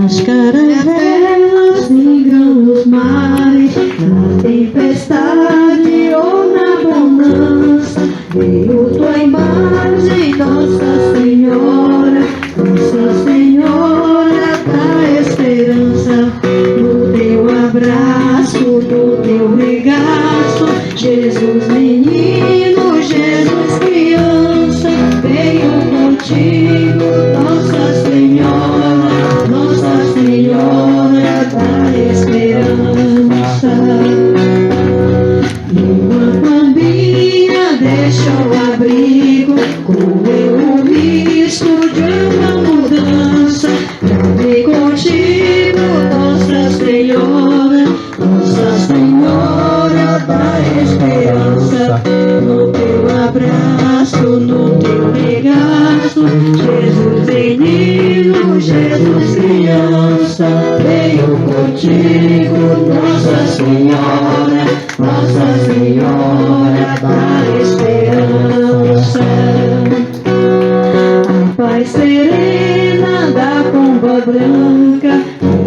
Nas caravelas mingam os mares, na tempestade ou na bonança, veio tua imagem, Nossa Senhora, Nossa Senhora da esperança. No teu abraço, no teu regaço, Jesus menino, Jesus criança, veio contigo, Nossa Senhora, Nossa Senhora da esperança. Uma pombinha deixou abrigo, correu o risco de uma mudança, travei contigo, Nossa Senhora, Nossa Senhora da esperança. No teu abraço, no teu regaço, Jesus menino, Jesus criança, veio contigo, Nossa Senhora, Nossa Senhora da esperança. A paz serena da pomba branca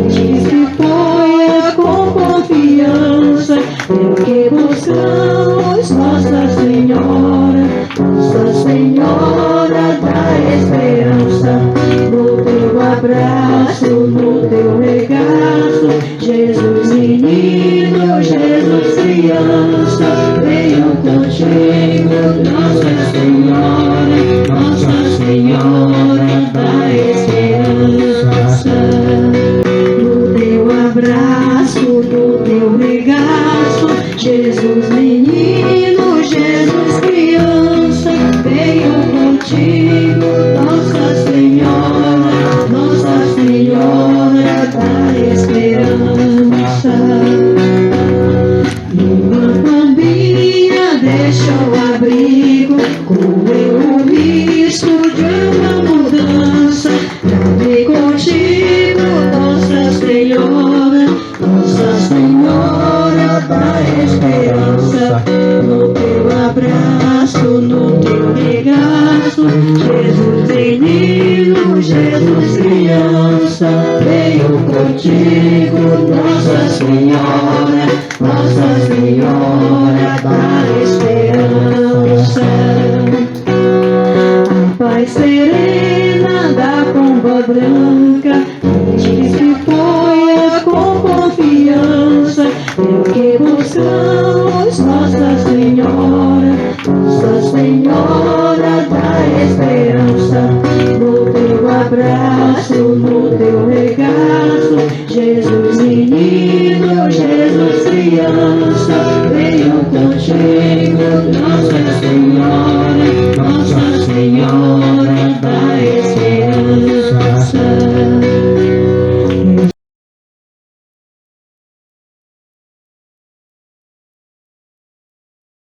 diz que foi com confiança, pelo que buscamos, Nossa Senhora, Nossa Senhora da esperança. No teu abraço, no teu regaço, Jesus menino, Jesus criança, veio contigo, Nossa Senhora, Nossa Senhora da esperança. No teu abraço, no teu regaço, Jesus menino, Jesus criança, veio contigo, Nossa Senhora, Nossa Senhora da esperança. Uma pombinha deixou abrigo, correu o risco de uma mudança, travei contigo, Nossa Senhora, Nossa Senhora da esperança. No teu abraço, no teu regaço, Jesus menino, Jesus criança, veio contigo, Nossa Senhora, Nossa Senhora da esperança. A paz serena da pomba branca diz que foi com confiança, pelo que buscamos, Nossa Senhora, Nossa Senhora da esperança. No teu abraço, no teu regaço, Jesus menino, Jesus criança, veio contigo, Nossa Senhora, Nossa Senhora